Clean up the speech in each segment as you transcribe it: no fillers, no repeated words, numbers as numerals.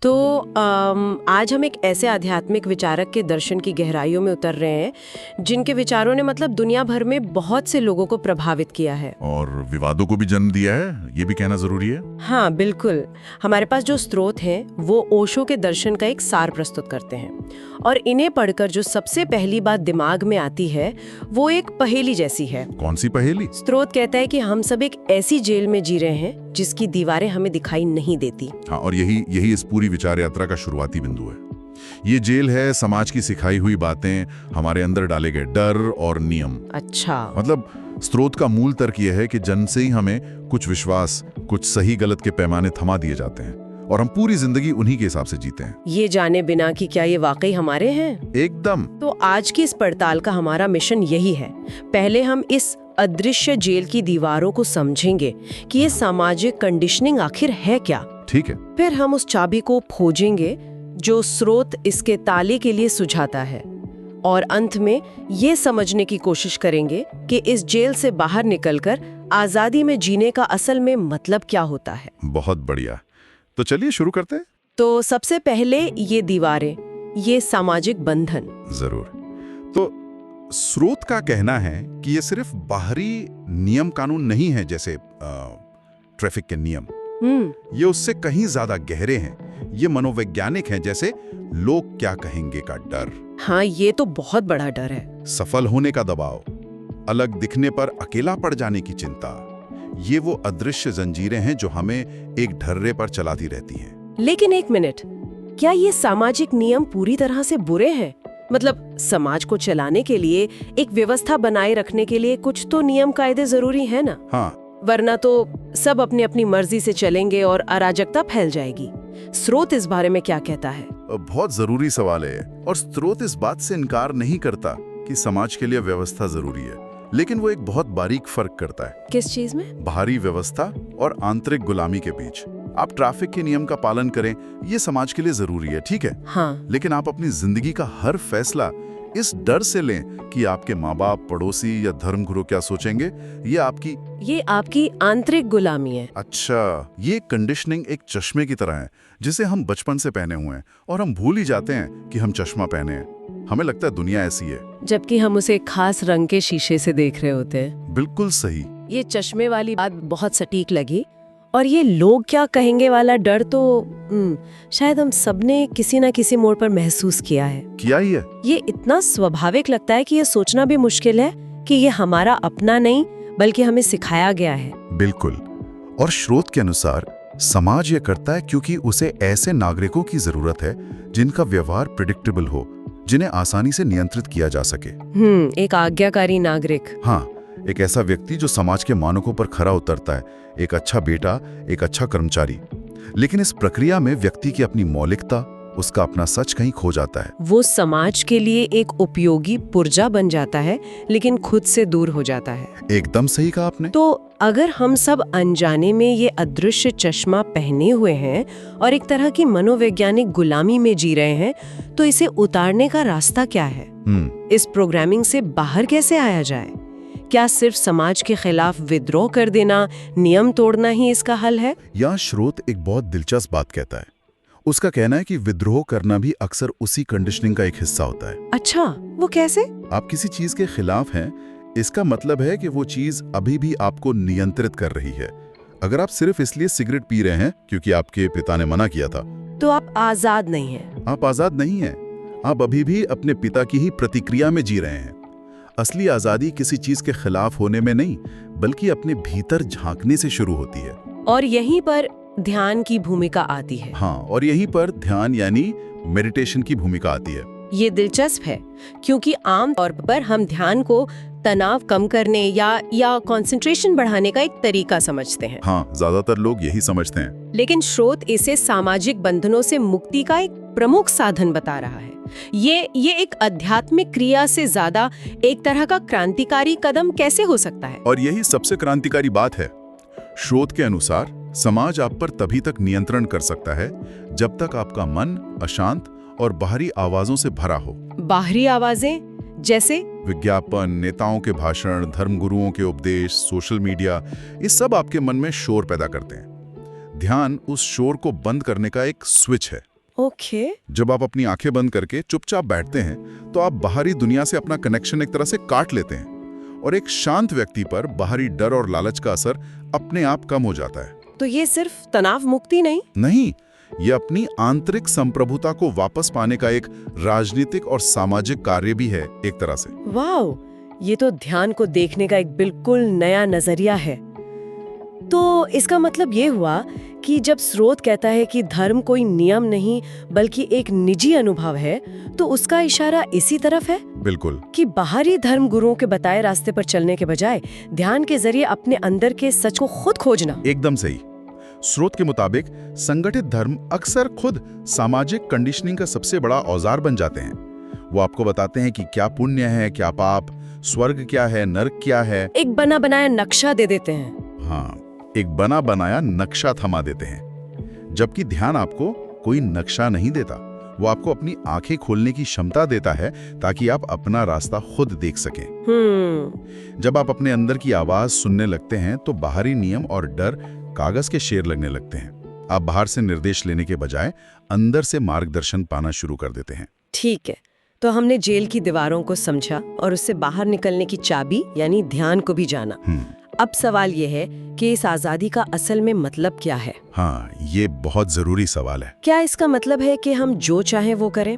तो आज हम एक ऐसे आध्यात्मिक विचारक के दर्शन की गहराइयों में उतर रहे हैं जिनके विचारों ने मतलब दुनिया भर में बहुत से लोगों को प्रभावित किया है और विवादों को भी जन्म दिया है, ये भी कहना जरूरी है। हाँ बिल्कुल। हमारे पास जो स्रोत हैं वो ओशो के दर्शन का एक सार प्रस्तुत करते हैं और इन्हें पढ़कर जो सबसे पहली बात दिमाग में आती है वो एक पहेली जैसी है। कौन सी पहेली? स्रोत कहता है कि हम सब एक ऐसी जेल में जी रहे हैं जिसकी दीवारें हमें दिखाई नहीं देती। हाँ, और यही इस पूरी विचार यात्रा का शुरुआती बिंदु है। ये जेल है समाज की सिखाई हुई बातें, हमारे अंदर डाले गए डर और नियम। अच्छा, मतलब स्रोत का मूल तर्क यह है कि जन्म से ही हमें कुछ विश्वास, कुछ सही गलत के पैमाने थमा दिए जाते हैं और हम पूरी जिंदगी उन्हीं के हिसाब से जीते हैं, ये जाने बिना कि क्या ये वाकई हमारे हैं। एकदम। तो आज की इस पड़ताल का हमारा मिशन यही है। पहले हम इस अदृश्य जेल की दीवारों को समझेंगे कि ये सामाजिक कंडीशनिंग आखिर है क्या। ठीक है। फिर हम उस चाबी को खोजेंगे जो स्रोत इसके ताले के लिए सुझाता है और अंत में ये समझने की कोशिश करेंगे कि इस जेल से बाहर निकलकर आजादी में जीने का असल में मतलब क्या होता है। बहुत बढ़िया। तो चलिए शुरू करते हैं। तो सबसे पहले ये दीवारें, ये सामाजिक बंधन। जरूर। तो स्रोत का कहना है कि ये सिर्फ बाहरी नियम कानून नहीं है, जैसे ट्रैफिक के नियम। ये उससे कहीं ज्यादा गहरे हैं। ये मनोवैज्ञानिक हैं, जैसे लोग क्या कहेंगे का डर। हाँ, ये तो बहुत बड़ा डर है। सफल होने का दबाव, अलग दिखने पर अकेला पड़ जाने की चिंता। ये वो अदृश्य जंजीरें हैं जो हमें एक ढर्रे पर चलाती रहती हैं। लेकिन एक मिनट, क्या ये सामाजिक नियम पूरी तरह से बुरे हैं? मतलब समाज को चलाने के लिए, एक व्यवस्था बनाए रखने के लिए कुछ तो नियम कायदे जरूरी है ना? हाँ, वरना तो सब अपनी अपनी मर्जी से चलेंगे और अराजकता फैल जाएगी। स्रोत इस बारे में क्या कहता है? बहुत जरूरी सवाल है और स्रोत इस बात से इनकार नहीं करता कि समाज के लिए व्यवस्था जरूरी है, लेकिन वो एक बहुत बारीक फर्क करता है। किस चीज में? बाहरी व्यवस्था और आंतरिक गुलामी के बीच। आप ट्रैफिक के नियम का पालन करें, ये समाज के लिए जरूरी है, ठीक है। हाँ। लेकिन आप अपनी जिंदगी का हर फैसला इस डर से लें कि आपके माँ बाप, पड़ोसी या धर्मगुरु क्या सोचेंगे। ये आपकी आंतरिक गुलामी है। अच्छा, ये कंडीशनिंग एक चश्मे की तरह है जिसे हम बचपन से पहने हुए हैं और हम भूल ही जाते हैं कि हम चश्मा पहने हैं। हमें लगता है दुनिया ऐसी है, जबकि हम उसे एक खास रंग के शीशे से देख रहे होते हैं। बिल्कुल सही। ये चश्मे वाली बात बहुत सटीक लगी। और ये लोग क्या कहेंगे वाला डर तो शायद हम सबने किसी ना किसी मोड़ पर महसूस किया है। किया ही है। ये इतना स्वाभाविक लगता है कि ये सोचना भी मुश्किल है कि ये हमारा अपना नहीं बल्कि हमें सिखाया गया है। बिल्कुल। और स्रोत के अनुसार समाज ये करता है क्योंकि उसे ऐसे नागरिकों की जरूरत है जिनका व्यवहार प्रिडिक्टेबल हो, जिन्हें आसानी से नियंत्रित किया जा सके। एक आज्ञाकारी नागरिक। हाँ, एक ऐसा व्यक्ति जो समाज के मानकों पर खरा उतरता है, एक अच्छा बेटा, एक अच्छा कर्मचारी। लेकिन इस प्रक्रिया में व्यक्ति की अपनी मौलिकता, उसका अपना सच कहीं खो जाता है। वो समाज के लिए एक उपयोगी पुर्जा बन जाता है लेकिन खुद से दूर हो जाता है। एकदम सही कहा आपने। तो अगर हम सब अनजाने में ये अदृश्य चश्मा पहने हुए हैं और एक तरह की मनोवैज्ञानिक गुलामी में जी रहे हैं, तो इसे उतारने का रास्ता क्या है? इस प्रोग्रामिंग से बाहर कैसे आया जाए? क्या सिर्फ समाज के खिलाफ विद्रोह कर देना, नियम तोड़ना ही इसका हल है? यहाँ स्रोत एक बहुत दिलचस्प बात कहता है। उसका कहना है कि विद्रोह करना भी अक्सर उसी कंडीशनिंग का एक हिस्सा होता है। अच्छा, वो कैसे? आप किसी चीज के खिलाफ हैं, इसका मतलब है कि वो चीज अभी भी आपको नियंत्रित कर रही है। अगर आप सिर्फ इसलिए सिगरेट पी रहे हैं क्योंकि आपके पिता ने मना किया था, तो आप आजाद नहीं हैं। आप आजाद नहीं हैं। आप अभी भी अपने पिता की ही प्रतिक्रिया में जी रहे हैं। असली आजादी किसी चीज के खिलाफ होने में नहीं, बल्कि अपने भीतर झांकने से शुरू होती है। और यहीं पर ध्यान की भूमिका आती है। हाँ, और यहीं पर ध्यान यानी मेडिटेशन की भूमिका आती है। ये दिलचस्प है क्योंकि आम तौर पर हम ध्यान को तनाव कम करने या कंसंट्रेशन बढ़ाने का एक तरीका समझते हैं। हाँ, ज्यादातर लोग यही समझते हैं। लेकिन स्रोत इसे सामाजिक बंधनों से मुक्ति का एक प्रमुख साधन बता रहा है। ये एक आध्यात्मिक क्रिया से ज्यादा एक तरह का क्रांतिकारी कदम कैसे हो सकता है? और यही सबसे क्रांतिकारी बात है। स्रोत के अनुसार समाज आप पर तभी तक नियंत्रण कर सकता है जब तक आपका मन अशांत और बाहरी आवाजों से भरा हो। बाहरी आवाजें जैसे विज्ञापन, नेताओं के भाषण, धर्मगुरुओं के उपदेश, सोशल मीडिया, ये सब आपके मन में शोर पैदा करते हैं। ध्यान उस शोर को बंद करने का एक स्विच है। ओके। जब आप अपनी आंखें बंद करके चुपचाप बैठते हैं तो आप बाहरी दुनिया से अपना कनेक्शन एक तरह से काट लेते हैं और एक शांत व्यक्ति पर बाहरी डर और लालच का असर अपने आप कम हो जाता है। तो ये सिर्फ तनाव मुक्ति नहीं, ये अपनी आंतरिक संप्रभुता को वापस पाने का एक राजनीतिक और सामाजिक कार्य भी है एक तरह से। वाओ, ये तो ध्यान को देखने का एक बिल्कुल नया नजरिया है। तो इसका मतलब ये हुआ कि जब स्रोत कहता है कि धर्म कोई नियम नहीं बल्कि एक निजी अनुभव है, तो उसका इशारा इसी तरफ है। बिल्कुल, कि बाहरी धर्म गुरुओं के बताए रास्ते पर चलने के बजाय ध्यान के जरिए अपने अंदर के सच को खुद खोजना। एकदम सही। स्रोत के मुताबिक संगठित धर्म अक्सर खुद सामाजिक कंडीशनिंग का सबसे बड़ा औजार बन जाते हैं। वो आपको बताते हैं कि क्या पुण्य है, क्या पाप, स्वर्ग क्या है, नरक क्या है। एक बना बनाया नक्शा दे देते हैं। हाँ, एक बना बनाया नक्शा थमा देते हैं। जबकि ध्यान आपको कोई नक्शा नहीं देता, वो आपको अपनी आंखें खोलने की क्षमता देता है ताकि आप अपना रास्ता खुद देख सकें। जब आप अपने अंदर की आवाज सुनने लगते हैं तो बाहरी नियम और डर कागज के शेर लगने लगते हैं। आप बाहर से निर्देश लेने के बजाय अंदर से मार्गदर्शन पाना शुरू कर देते हैं। ठीक है, तो हमने जेल की दीवारों को समझा और उससे बाहर निकलने की चाबी यानी ध्यान को भी जाना। अब सवाल ये है कि इस आजादी का असल में मतलब क्या है? हाँ, ये बहुत जरूरी सवाल है। क्या इसका मतलब है कि हम जो चाहें वो करें?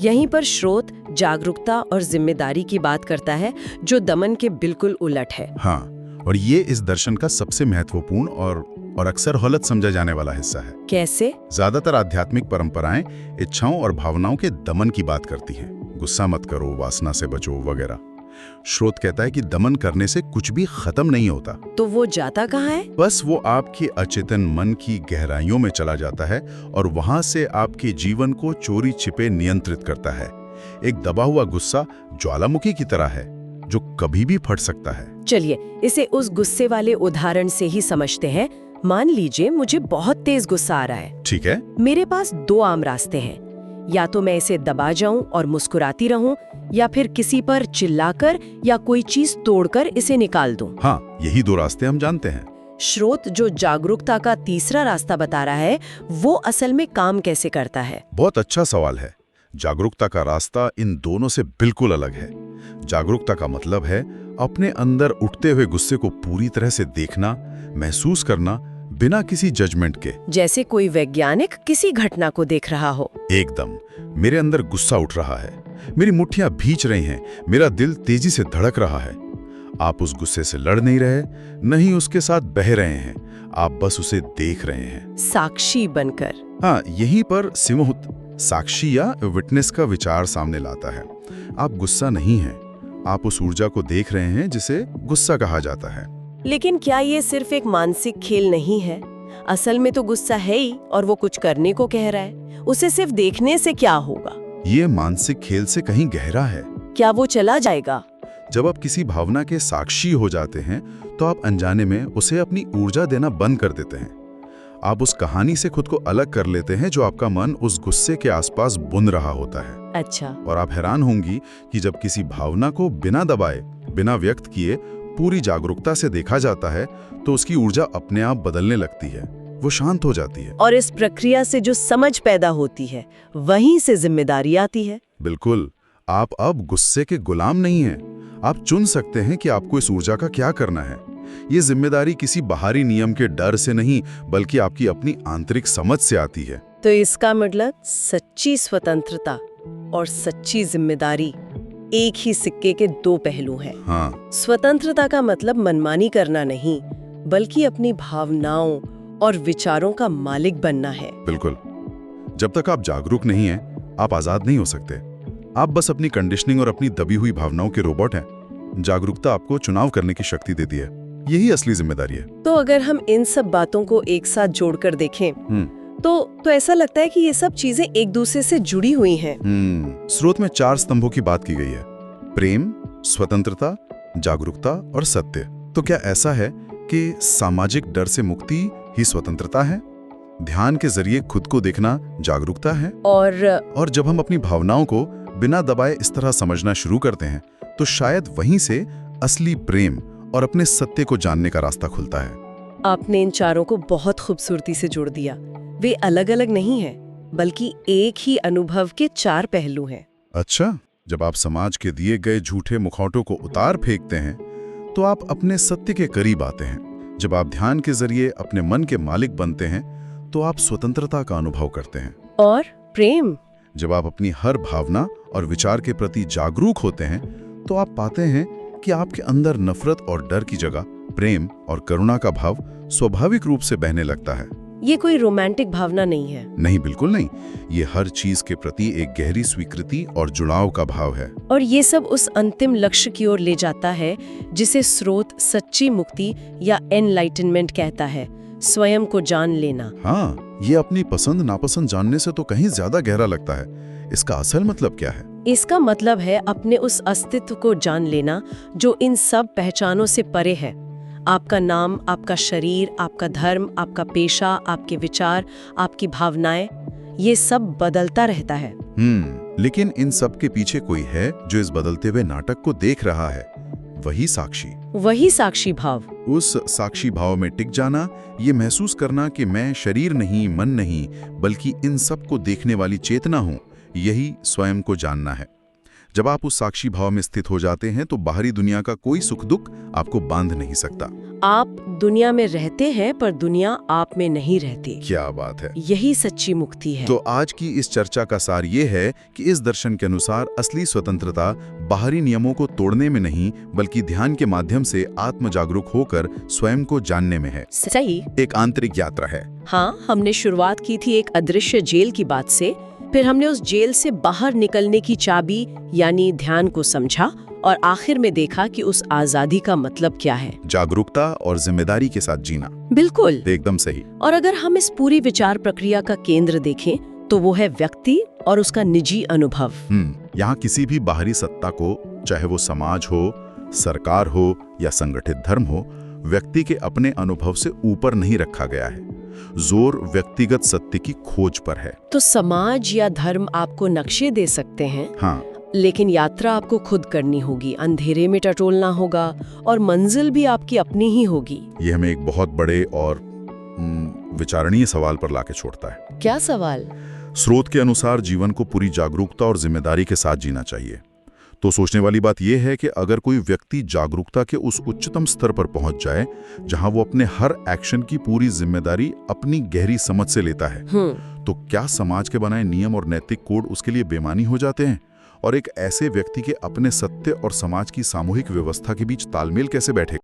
यहीं पर स्रोत जागरूकता और जिम्मेदारी की बात करता है, जो दमन के बिल्कुल उलट है। हाँ, और ये इस दर्शन का सबसे महत्वपूर्ण और अक्सर गलत समझा जाने वाला हिस्सा है। कैसे? ज्यादातर आध्यात्मिक परंपराएं इच्छाओं और भावनाओं के दमन की बात करती हैं। गुस्सा मत करो, वासना से बचो वगैरह। स्रोत कहता है कि दमन करने से कुछ भी खत्म नहीं होता। तो वो जाता कहाँ है? बस वो आपके अचेतन मन की गहराइयों में चला जाता है और वहां से आपके जीवन को चोरी छिपे नियंत्रित करता है। एक दबा हुआ गुस्सा ज्वालामुखी की तरह है जो कभी भी फट सकता है। चलिए इसे उस गुस्से वाले उदाहरण से ही समझते हैं। मान लीजिए मुझे बहुत तेज गुस्सा आ रहा है। ठीक है। मेरे पास दो आम रास्ते हैं, या तो मैं इसे दबा जाऊं और मुस्कुराती रहूं, या फिर किसी पर चिल्लाकर या कोई चीज तोड़कर इसे निकाल दूं। हाँ, यही दो रास्ते हम जानते हैं। स्रोत जो जागरूकता का तीसरा रास्ता बता रहा है, वो असल में काम कैसे करता है? बहुत अच्छा सवाल है। जागरूकता का रास्ता इन दोनों से बिल्कुल अलग है। जागरूकता का मतलब है अपने अंदर उठते हुए गुस्से को पूरी तरह से देखना, महसूस करना, बिना किसी जजमेंट के। जैसे कोई वैज्ञानिक किसी घटना को देख रहा हो। एकदम। मेरे अंदर गुस्सा उठ रहा है, मेरी मुट्ठियां भींच रही हैं, मेरा दिल तेजी से धड़क रहा है। आप उस गुस्से से लड़ नहीं रहे, नहीं उसके साथ बह रहे हैं, आप बस उसे देख रहे हैं, साक्षी बनकर। हाँ, यहीं पर सिमोहत साक्षी या विटनेस का विचार सामने लाता है। आप गुस्सा नहीं हैं, आप उस ऊर्जा को देख रहे हैं जिसे गुस्सा कहा जाता है। लेकिन क्या ये सिर्फ एक मानसिक खेल नहीं है? असल में तो गुस्सा है ही, और वो कुछ करने को कह रहा है। उसे सिर्फ देखने से क्या होगा? ये मानसिक खेल से कहीं गहरा है। क्या वो चला जाएगा? जब आप किसी भावना के साक्षी हो जाते हैं तो आप अनजाने में उसे अपनी ऊर्जा देना बंद कर देते हैं। आप उस कहानी से खुद को अलग कर लेते हैं जो आपका मन उस गुस्से के आसपास बुन रहा होता है। अच्छा। और आप हैरान होंगी कि जब किसी भावना को बिना दबाए, बिना व्यक्त किए पूरी जागरूकता से देखा जाता है तो उसकी ऊर्जा अपने आप बदलने लगती है, वो शांत हो जाती है। और इस प्रक्रिया से जो समझ पैदा होती है, वहीं से जिम्मेदारी आती है। बिल्कुल। आप अब गुस्से के गुलाम नहीं हैं। आप चुन सकते हैं कि आपको इस ऊर्जा का क्या करना है। ये जिम्मेदारी किसी बाहरी नियम के डर से नहीं, बल्कि आपकी अपनी आंतरिक समझ से आती है। तो इसका मतलब सच्ची स्वतंत्रता और सच्ची जिम्मेदारी एक ही सिक्के के दो पहलू हैं। हाँ। स्वतंत्रता का मतलब मनमानी करना नहीं, बल्कि अपनी भावनाओं और विचारों का मालिक बनना है। बिल्कुल। जब तक आप जागरूक नहीं हैं, आप आजाद नहीं हो सकते। आप बस अपनी कंडीशनिंग और अपनी दबी हुई भावनाओं के रोबोट हैं। जागरूकता आपको चुनाव करने की शक्ति देती है। यही असली जिम्मेदारी है। तो अगर हम इन सब बातों को एक साथ जोड़कर देखें, तो ऐसा लगता है कि ये सब चीजें एक दूसरे से जुड़ी हुई हैं। स्रोत में 4 स्तंभों की बात की गई है: प्रेम, स्वतंत्रता, जागरूकता और सत्य। तो क्या ऐसा है कि सामाजिक डर से मुक्ति ही स्वतंत्रता है? ध्यान के जरिए खुद को देखना जागरूकता है? और जब हम अपनी भावनाओं को बिना दबाए इस तरह समझना शुरू करते हैं तो शायद वहीं से असली प्रेम और अपने सत्य को जानने का रास्ता खुलता है। आपने इन चारों को बहुत खूबसूरती से जोड़ दिया। वे अलग अलग नहीं हैं, बल्कि एक ही अनुभव के 4 पहलू हैं। अच्छा, जब आप समाज के दिए गए झूठे मुखौटों को उतार फेंकते हैं तो आप अपने सत्य के करीब आते हैं। जब आप ध्यान के जरिए अपने मन के मालिक बनते हैं तो आप स्वतंत्रता का अनुभव करते हैं। और प्रेम, जब आप अपनी हर भावना और विचार के प्रति जागरूक होते हैं तो आप पाते हैं कि आपके अंदर नफरत और डर की जगह प्रेम और करुणा का भाव स्वाभाविक रूप से बहने लगता है। ये कोई रोमांटिक भावना नहीं है। नहीं, बिल्कुल नहीं। ये हर चीज के प्रति एक गहरी स्वीकृति और जुड़ाव का भाव है। और ये सब उस अंतिम लक्ष्य की ओर ले जाता है जिसे स्रोत सच्ची मुक्ति या एनलाइटनमेंट कहता है, स्वयं को जान लेना। हाँ, ये अपनी पसंद नापसंद जानने से तो कहीं ज्यादा गहरा लगता है। इसका असल मतलब क्या है? इसका मतलब है अपने उस अस्तित्व को जान लेना जो इन सब पहचानों से परे है। आपका नाम, आपका शरीर, आपका धर्म, आपका पेशा, आपके विचार, आपकी भावनाएं, ये सब बदलता रहता है। लेकिन इन सब के पीछे कोई है जो इस बदलते हुए नाटक को देख रहा है, वही साक्षी। वही साक्षी भाव। उस साक्षी भाव में टिक जाना, ये महसूस करना कि मैं शरीर नहीं, मन नहीं, बल्कि इन सब को देखने वाली चेतना हूँ, यही स्वयं को जानना है। जब आप उस साक्षी भाव में स्थित हो जाते हैं तो बाहरी दुनिया का कोई सुख दुख आपको बांध नहीं सकता। आप दुनिया में रहते हैं पर दुनिया आप में नहीं रहती। क्या बात है! यही सच्ची मुक्ति है। तो आज की इस चर्चा का सार ये है कि इस दर्शन के अनुसार असली स्वतंत्रता बाहरी नियमों को तोड़ने में नहीं, बल्कि ध्यान के माध्यम से आत्म जागरूक होकर स्वयं को जानने में है। सही। एक आंतरिक यात्रा है। हाँ, हमने शुरुआत की थी एक अदृश्य जेल की बात से, फिर हमने उस जेल से बाहर निकलने की चाबी यानी ध्यान को समझा और आखिर में देखा कि उस आजादी का मतलब क्या है। जागरूकता और जिम्मेदारी के साथ जीना। बिल्कुल, एकदम सही। और अगर हम इस पूरी विचार प्रक्रिया का केंद्र देखें तो वो है व्यक्ति और उसका निजी अनुभव। यहाँ किसी भी बाहरी सत्ता को, चाहे वो समाज हो, सरकार हो या संगठित धर्म हो, व्यक्ति के अपने अनुभव से ऊपर नहीं रखा गया है। जोर व्यक्तिगत सत्य की खोज पर है। तो समाज या धर्म आपको नक्शे दे सकते हैं, हाँ, लेकिन यात्रा आपको खुद करनी होगी, अंधेरे में टटोलना होगा और मंजिल भी आपकी अपनी ही होगी। ये हमें एक बहुत बड़े और विचारणीय सवाल पर लाके छोड़ता है। क्या सवाल? स्रोत के अनुसार जीवन को पूरी जागरूकता और जिम्मेदारी के साथ जीना चाहिए। तो सोचने वाली बात यह है कि अगर कोई व्यक्ति जागरूकता के उस उच्चतम स्तर पर पहुंच जाए जहां वो अपने हर एक्शन की पूरी जिम्मेदारी अपनी गहरी समझ से लेता है, तो क्या समाज के बनाए नियम और नैतिक कोड उसके लिए बेमानी हो जाते हैं? और एक ऐसे व्यक्ति के अपने सत्य और समाज की सामूहिक व्यवस्था के बीच तालमेल कैसे बैठे?